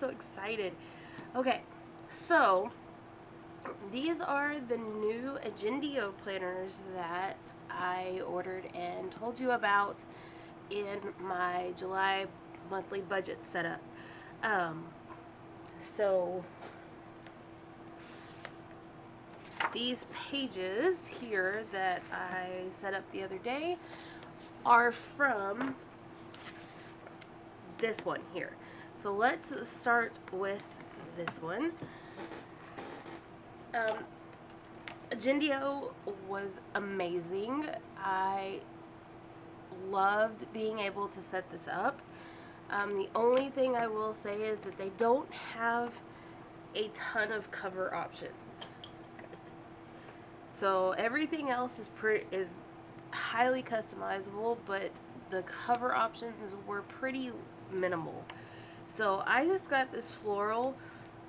so excited. Okay, so these are the new Agendio planners that I ordered and told you about in my July monthly budget setup. Um, so these pages here that I set up the other day are from this one here. So let's start with this one. Agendio was amazing. I loved being able to set this up. The only thing I will say is that they don't have a ton of cover options. So everything else is highly customizable, but the cover options were pretty minimal. So I just got this floral,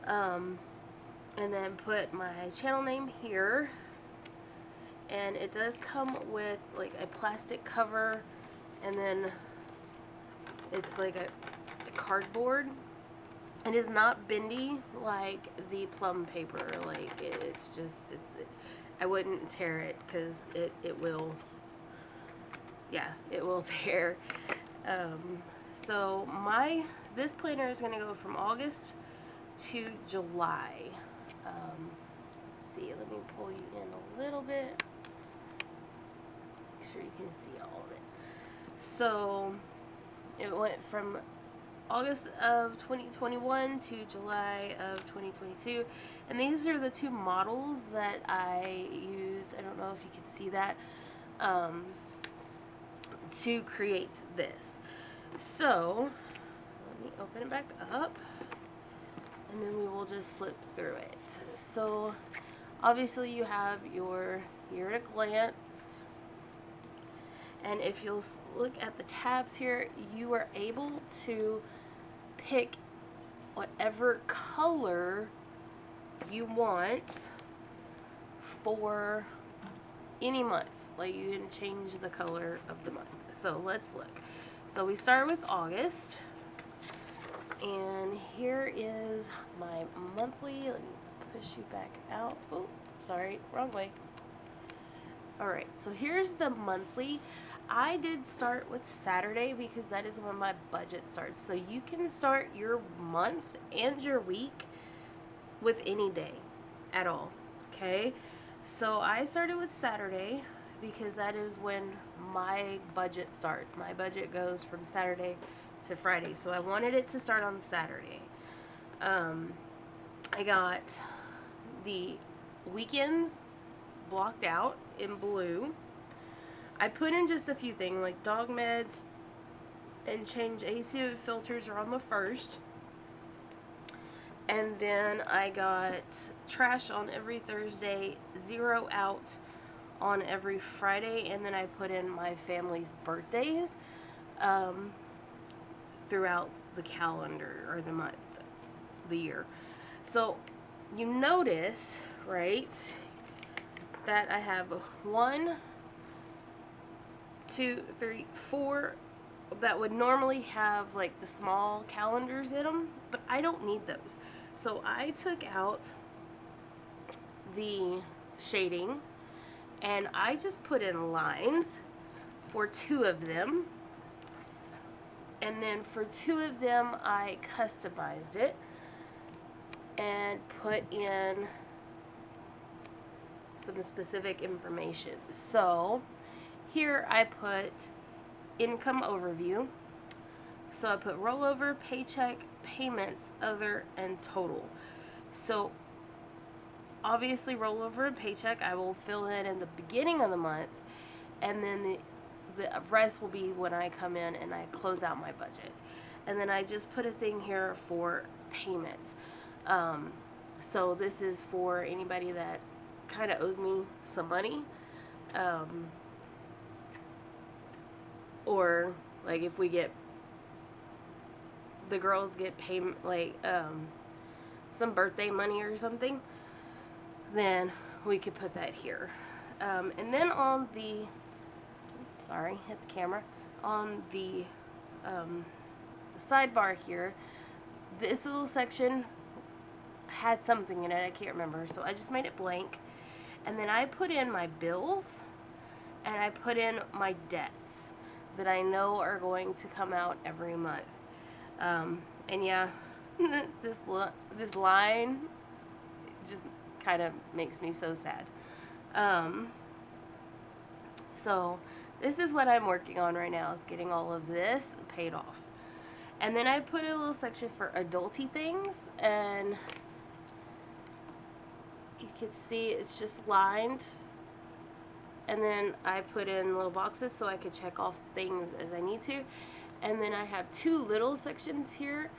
and then put my channel name here, and it does come with like a plastic cover, and then it's like a cardboard. It is not bendy like the plum paper. Like it's I wouldn't tear it because it will, yeah, it will tear. So this planner is going to go from August to July. Let's see, let me pull you in a little bit. Make sure you can see all of it. So it went from August of 2021 to July of 2022, and these are the two models that I use. I don't know if you can see that, to create this. So let me open it back up, and then we will just flip through it. So obviously you have your year at a glance, and if you'll look at the tabs here, you are able to pick whatever color you want for any month. Like you can change the color of the month. So let's look. So we start with August, and here is my monthly. Let me push you back out. Oh, sorry, wrong way. Alright, so here's the monthly. I did start with Saturday because that is when my budget starts. So you can start your month and your week with any day at all. Okay? So I started with Saturday because that is when my budget starts. My budget goes from Saturday to Friday. So I wanted it to start on Saturday. I got the weekends blocked out in blue. I put in just a few things like dog meds and change AC filters are on the 1st. And then I got trash on every Thursday, 0 out on every Friday, and then I put in my family's birthdays throughout the calendar, or the month, the year. So you notice, right, that I have 1, 2, 3, 4 that would normally have like the small calendars in them, but I don't need those. So I took out the shading and I just put in lines for 2 of them, and then for 2 of them I customized it and put in some specific information. So here I put income overview. So I put rollover, paycheck, payments, other, and total. So obviously rollover and paycheck I will fill in the beginning of the month, and then the rest will be when I come in and I close out my budget. And then I just put a thing here for payments. So this is for anybody that kind of owes me some money, or like if we get, the girls get payment, like some birthday money or something, then we could put that here. And then on the, sorry, hit the camera, on the sidebar here, this little section had something in it, I can't remember, so I just made it blank. And then I put in my bills, and I put in my debts that I know are going to come out every month. And yeah, this line just kind of makes me so sad. So this is what I'm working on right now, is getting all of this paid off. And then I put a little section for adulty things, and you can see it's just lined. And then I put in little boxes so I could check off things as I need to. And then I have two little sections here,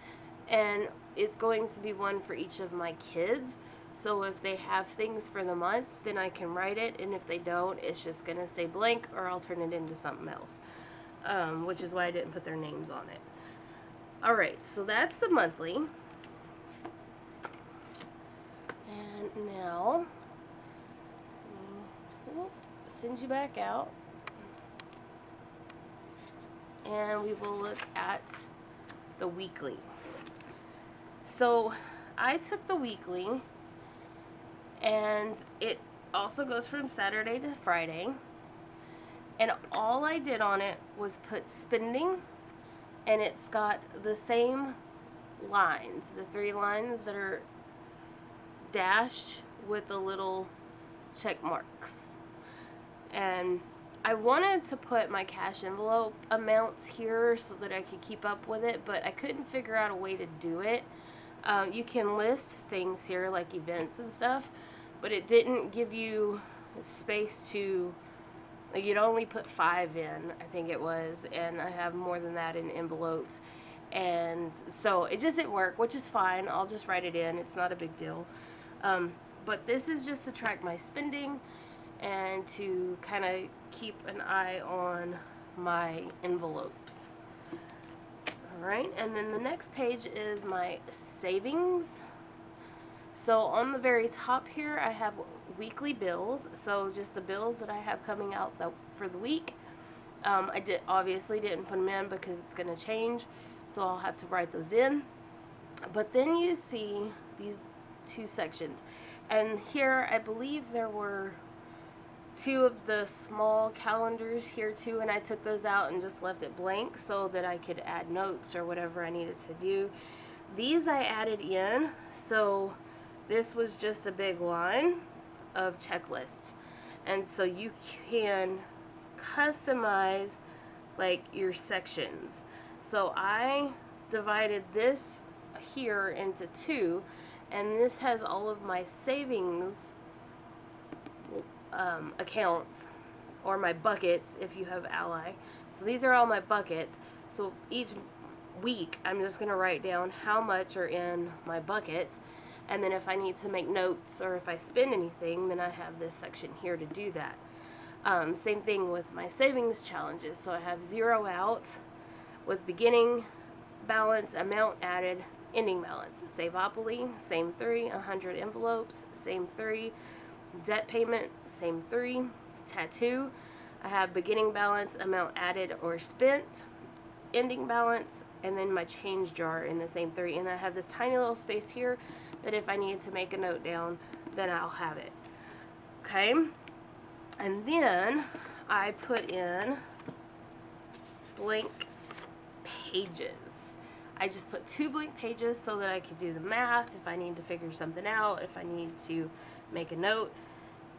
and it's going to be one for each of my kids. So if they have things for the months, then I can write it, and if they don't, it's just going to stay blank, or I'll turn it into something else, which is why I didn't put their names on it. Alright, so that's the monthly. And now, send you back out, and we will look at the weekly. So I took the weekly, and it also goes from Saturday to Friday, and all I did on it was put spending, and it's got the same lines, the 3 lines that are dashed with the little check marks. And I wanted to put my cash envelope amounts here so that I could keep up with it, but I couldn't figure out a way to do it. You can list things here like events and stuff, but it didn't give you space to, like, you'd only put 5 in, I think it was, and I have more than that in envelopes, and so it just didn't work, which is fine. I'll just write it in, it's not a big deal. But this is just to track my spending and to kind of keep an eye on my envelopes. Alright, and then the next page is my savings. So on the very top here, I have weekly bills, so just the bills that I have coming out for the week. I obviously didn't put them in because it's going to change, so I'll have to write those in. But then you see these 2 sections, and here I believe there were 2 of the small calendars here too, and I took those out and just left it blank so that I could add notes or whatever I needed to do. These I added in, so this was just a big line of checklists, and so you can customize like your sections. So I divided this here into 2, and this has all of my savings accounts, or my buckets if you have Ally. So these are all my buckets. So each week I'm just going to write down how much are in my buckets, and then if I need to make notes or if I spend anything, then I have this section here to do that. Same thing with my savings challenges. So I have 0 out with beginning balance, amount added, ending balance. Saveopoly, same 3. 100 envelopes, same 3. Debt payment, same 3. Tattoo, I have beginning balance, amount added or spent, ending balance, and then my change jar in the same 3. And I have this tiny little space here that if I need to make a note down, then I'll have it. Okay, and then I put in blank pages. I just put 2 blank pages so that I could do the math if I need to figure something out, if I need to make a note,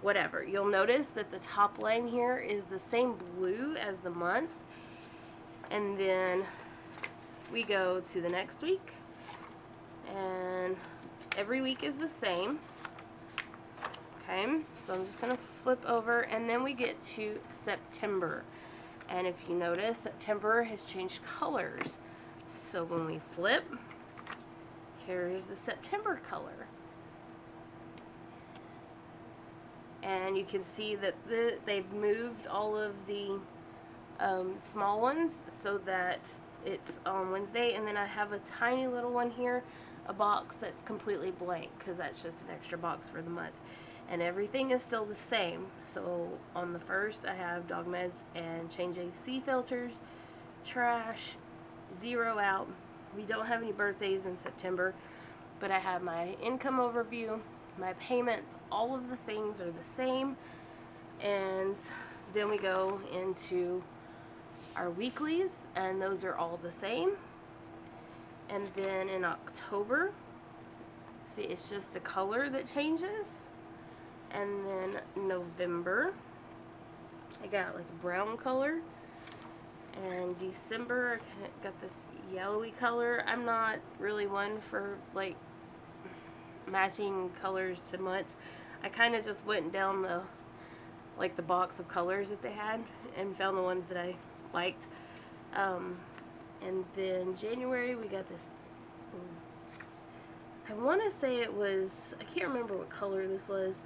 whatever. You'll notice that the top line here is the same blue as the month, and then we go to the next week, and every week is the same. Okay, so I'm just going to flip over, and then we get to September, and if you notice, September has changed colors. So when we flip, here's the September color. And you can see that they've moved all of the small ones so that it's on Wednesday. And then I have a tiny little one here, a box that's completely blank, because that's just an extra box for the month. And everything is still the same. So on the 1st, I have dog meds and change AC filters, trash, 0 out, We don't have any birthdays in September, but I have my income overview, my payments, all of the things are the same. And then we go into our weeklies, and those are all the same. And then in October, see, it's just the color that changes. And then November, I got like a brown color. And December, I got this yellowy color. I'm not really one for like matching colors to months. I kind of just went down the box of colors that they had and found the ones that I liked. And then January, we got this, I want to say it was, I can't remember what color this was.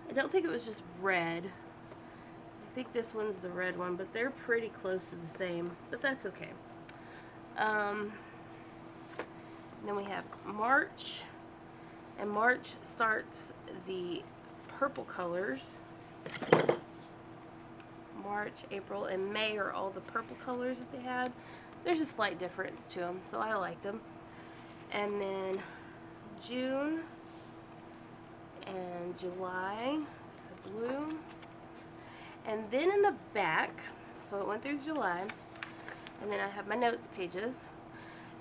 I don't think it was just red. I think this one's the red one, but they're pretty close to the same, but that's okay. Then we have March, and March starts the purple colors. March, April, and May are all the purple colors that they had. There's a slight difference to them, so I liked them. And then June and July, it's the blue. And then in the back, so it went through July, and then I have my notes pages.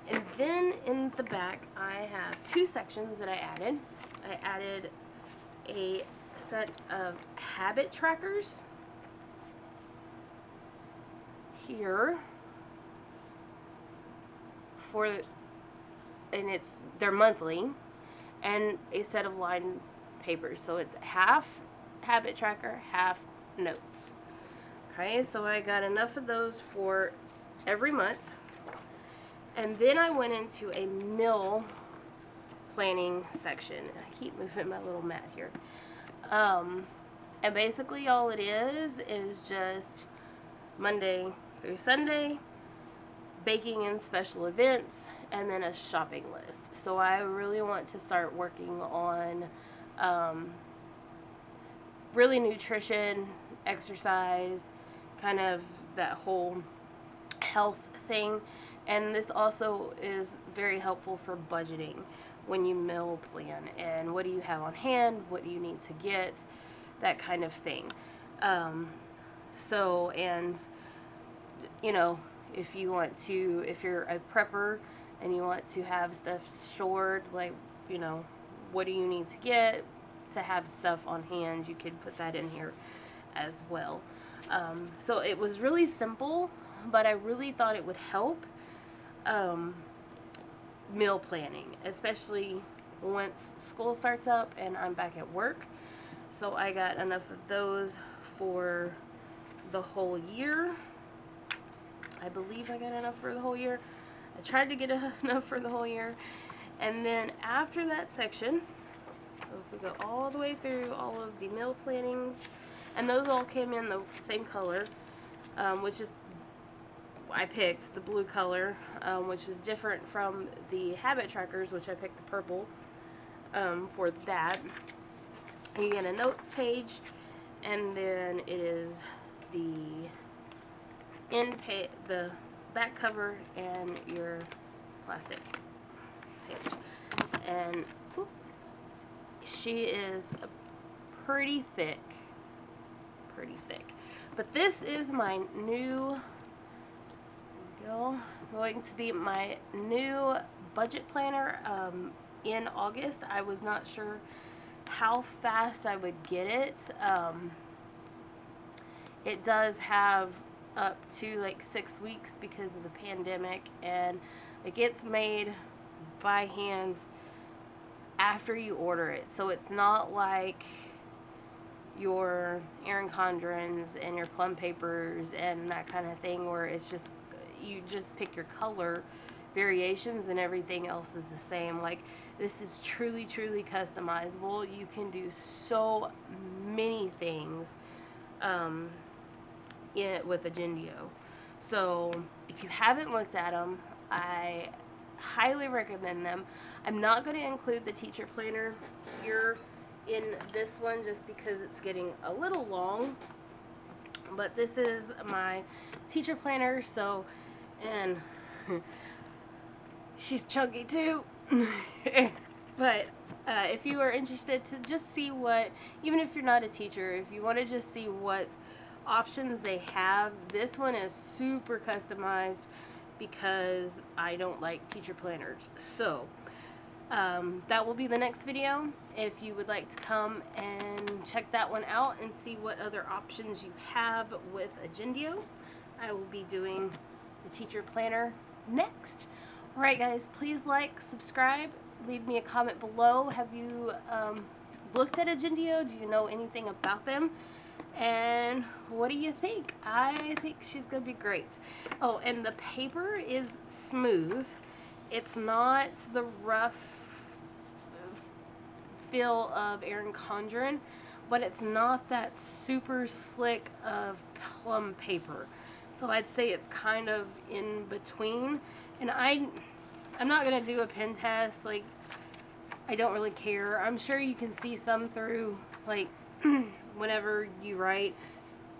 And then in the back, I have two sections that I added. I added a set of habit trackers here and they're monthly, and a set of line papers. So it's half habit tracker, half notes. Okay, so I got enough of those for every month. And then I went into a meal planning section. I keep moving my little mat here. And basically all it is just Monday through Sunday, baking and special events, and then a shopping list. So I really want to start working on really nutrition, exercise, kind of that whole health thing. And this also is very helpful for budgeting when you meal plan, and what do you have on hand, what do you need to get, that kind of thing. So, and you know, if you're a prepper and you want to have stuff stored, like, you know, what do you need to get to have stuff on hand, you could put that in here as well. So it was really simple, but I really thought it would help meal planning, especially once school starts up and I'm back at work. So I got enough of those for the whole year. I believe I got enough for the whole year. I tried to get enough for the whole year. And then after that section, so if we go all the way through all of the meal plannings, and those all came in the same color, which is, I picked the blue color, which is different from the habit trackers, which I picked the purple for that. You get a notes page, and then it is the the back cover and your plastic page. And she is pretty thick. But this is my new, going to be my new budget planner in August. I was not sure how fast I would get it. It does have up to like 6 weeks because of the pandemic, and it gets made by hand after you order it. So it's not like your Erin Condrens and your plum papers and that kind of thing, where it's just, you just pick your color variations and everything else is the same. Like, this is truly customizable. You can do so many things with Agendio. So if you haven't looked at them, I highly recommend them. I'm not going to include the teacher planner here in this one just because it's getting a little long, but this is my teacher planner. So, and She's chunky too. But if you are interested to just see what, even if you're not a teacher, if you want to just see what options they have, this one is super customized because I don't like teacher planners. So that will be the next video. If you would like to come and check that one out and see what other options you have with Agendio, I will be doing the teacher planner next. Alright guys, please like, subscribe, leave me a comment below. Have you looked at Agendio? Do you know anything about them? And what do you think? I think she's going to be great. Oh, and the paper is smooth. It's not the rough feel of Erin Condren, but it's not that super slick of plum paper. So I'd say it's kind of in between. And I'm not going to do a pen test. Like, I don't really care. I'm sure you can see some through, like, whenever you write.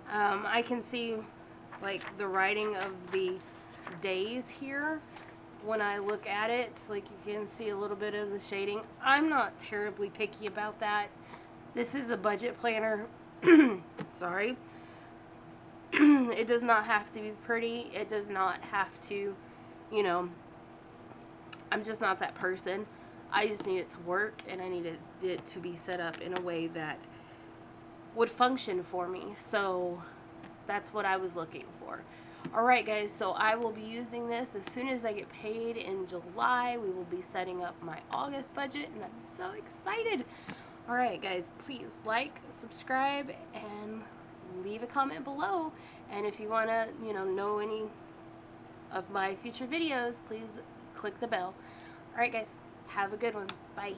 I can see, like, the writing of the days here. When I look at it, like, you can see a little bit of the shading. I'm not terribly picky about that. This is a budget planner. Sorry. It does not have to be pretty. It does not have to, you know, I'm just not that person. I just need it to work, and I needed it to be set up in a way that would function for me. So that's what I was looking for. Alright guys, so I will be using this as soon as I get paid in July. We will be setting up my August budget, and I'm so excited. Alright guys, please like, subscribe, and leave a comment below. And if you want to, know any of my future videos, please click the bell. Alright guys, have a good one. Bye.